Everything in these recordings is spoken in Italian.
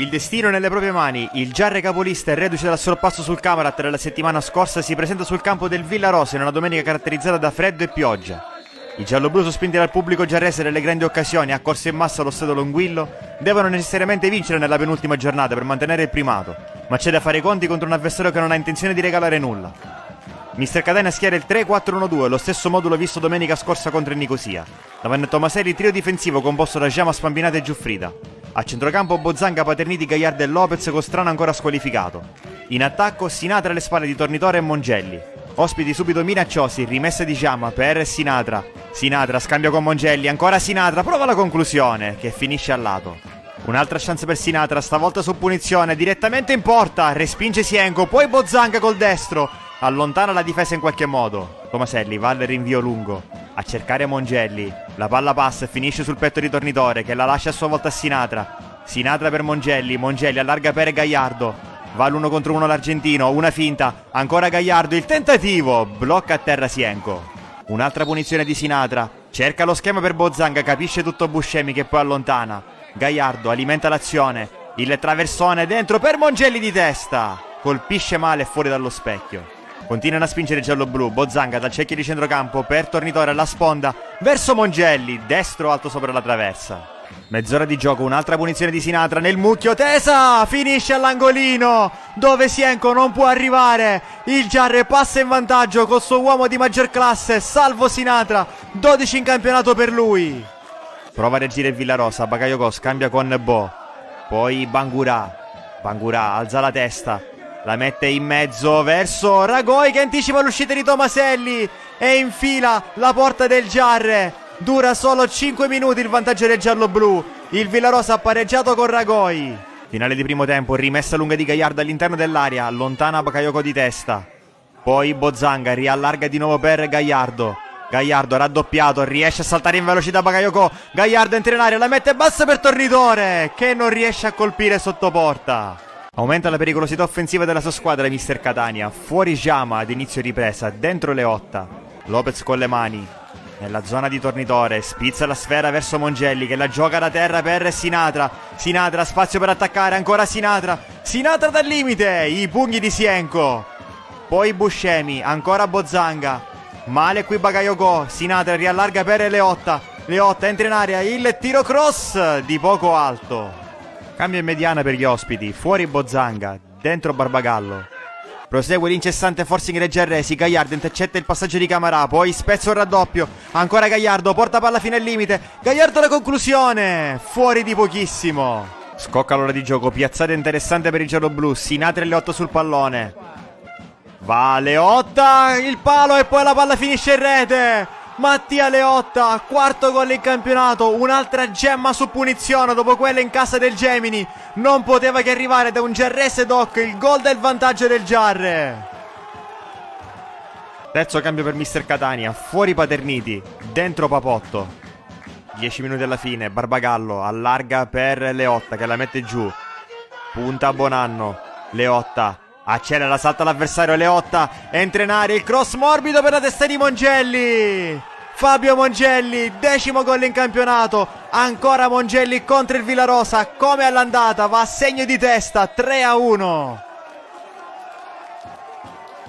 Il destino nelle proprie mani, il Giarre capolista e reduce dal sorpasso sul Camarat della settimana scorsa si presenta sul campo del Villarosa in una domenica caratterizzata da freddo e pioggia. I gialloblu, sospinti dal pubblico giarrese nelle grandi occasioni, accorsi in massa allo stadio Longuillo, devono necessariamente vincere nella penultima giornata per mantenere il primato, ma c'è da fare i conti contro un avversario che non ha intenzione di regalare nulla. Mister Catania schiera il 3-4-1-2, lo stesso modulo visto domenica scorsa contro il Nicosia. Davanti a Tomaselli, trio difensivo composto da Giama, Spambinata e Giuffrida. A centrocampo Bozzanga, Paterniti, Gagliardo e Lopez con Strano ancora squalificato. In attacco Sinatra alle spalle di Tornitore e Mongelli. Ospiti subito minacciosi, rimessa di Giama, PR e Sinatra. Sinatra scambia con Mongelli, ancora Sinatra, prova la conclusione, che finisce al lato. Un'altra chance per Sinatra, stavolta su punizione, direttamente in porta, respinge Sienko, poi Bozzanga col destro. Allontana la difesa in qualche modo. Tomaselli va al rinvio lungo a cercare Mongelli. La palla passa e finisce sul petto di Tornitore, che la lascia a sua volta a Sinatra. Sinatra per Mongelli, Mongelli allarga per Gagliardo. Va l'1 contro 1 l'argentino, una finta, ancora Gagliardo, il tentativo, blocca a terra Sienko. Un'altra punizione di Sinatra, cerca lo schema per Bozzanga, capisce tutto Buscemi che poi allontana. Gagliardo alimenta l'azione, il traversone dentro per Mongelli di testa, colpisce male fuori dallo specchio. Continuano a spingere i gialloblu, Bozzanga dal cerchio di centrocampo per Tornitore alla sponda, verso Mongelli, destro alto sopra la traversa. Mezz'ora di gioco, un'altra punizione di Sinatra nel mucchio, tesa, finisce all'angolino, dove Sienko non può arrivare. Il Giarre passa in vantaggio col suo uomo di maggior classe, salvo Sinatra, 12 in campionato per lui. Prova a reagire il Villarosa, Bakayoko scambia con Bo, poi Bangura alza la testa, la mette in mezzo verso Ragoi che anticipa l'uscita di Tomaselli e infila la porta del Giarre. Dura solo 5 minuti il vantaggio del giallo-blu. Il Villarosa ha pareggiato con Ragoi. Finale di primo tempo, rimessa lunga di Gagliardo all'interno dell'area, allontana Bakayoko di testa. Poi Bozzanga riallarga di nuovo per Gagliardo. Gagliardo raddoppiato, riesce a saltare in velocità Bakayoko. Gagliardo entra in area, la mette bassa per Tornitore, che non riesce a colpire sotto porta. Aumenta la pericolosità offensiva della sua squadra Mister Catania. Fuori Giama ad inizio ripresa, dentro Leotta. Lopez con le mani nella zona di Tornitore, spizza la sfera verso Mongelli che la gioca da terra per Sinatra. Sinatra, spazio per attaccare, ancora Sinatra. Sinatra dal limite, i pugni di Sienko. Poi Buscemi, ancora Bozzanga. Male qui Bakayoko, Sinatra riallarga per Leotta. Leotta entra in area, il tiro cross di poco alto. Cambio in mediana per gli ospiti, fuori Bozzanga, dentro Barbagallo. Prosegue l'incessante forcing dei giarresi, Gagliardo intercetta il passaggio di Camarà, poi spezza un raddoppio, ancora Gagliardo, porta palla fino al limite, Gagliardo la conclusione, fuori di pochissimo. Scocca l'ora di gioco, piazzata interessante per il giallo-blu, Sinatra e Leotta sul pallone. Va Leotta, il palo e poi la palla finisce in rete. Mattia Leotta, quarto gol in campionato, un'altra gemma su punizione dopo quella in casa del Gemini. Non poteva che arrivare da un giarrese doc il gol del vantaggio del Giarre. Terzo cambio per Mister Catania, fuori Paterniti, dentro Papotto. 10 minuti alla fine, Barbagallo allarga per Leotta che la mette giù. Punta Bonanno, Leotta accelera, salta l'avversario, Leotta entra in area, il cross morbido per la testa di Mongelli. Fabio Mongelli, 10° gol in campionato, ancora Mongelli contro il Villarosa, come all'andata va a segno di testa, 3-1.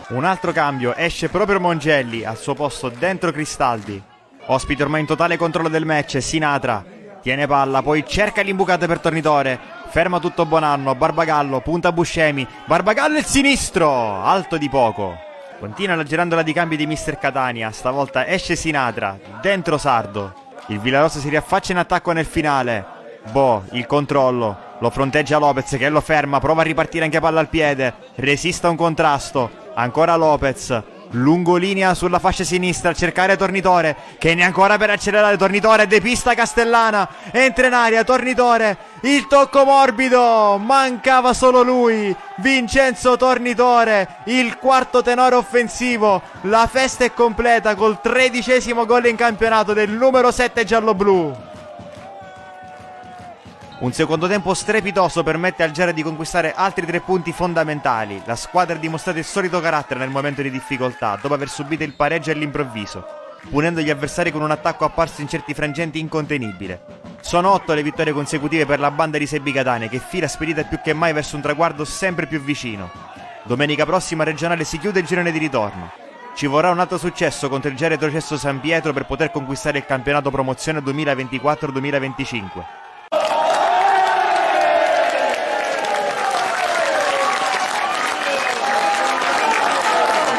Un altro cambio, esce proprio Mongelli, al suo posto dentro Cristaldi. Ospite ormai in totale controllo del match, Sinatra tiene palla, poi cerca l'imbucata per Tornitore, ferma tutto Bonanno, Barbagallo, punta Buscemi, Barbagallo il sinistro, alto di poco. Continua la girandola di cambi di Mister Catania, stavolta esce Sinatra, dentro Sardo. Il Villarosa si riaffaccia in attacco nel finale. Bo, il controllo, lo fronteggia Lopez che lo ferma, prova a ripartire anche palla al piede, resiste a un contrasto, ancora Lopez. Lungolinea sulla fascia sinistra a cercare Tornitore che ne è ancora per accelerare. Tornitore depista Castellana, entra in aria Tornitore, il tocco morbido, mancava solo lui, Vincenzo Tornitore, il quarto tenore offensivo. La festa è completa col 13° gol in campionato del numero 7 giallo-blu. Un secondo tempo strepitoso permette al Giarre di conquistare altri 3 punti fondamentali. La squadra ha dimostrato il solito carattere nel momento di difficoltà, dopo aver subito il pareggio all'improvviso. punendo gli avversari con un attacco apparso in certi frangenti incontenibile. Sono 8 le vittorie consecutive per la banda di Sebbi Catania, che fila spedita più che mai verso un traguardo sempre più vicino. Domenica prossima a regionale si chiude il girone di ritorno. Ci vorrà un altro successo contro il già retrocesso San Pietro per poter conquistare il campionato promozione 2024-2025.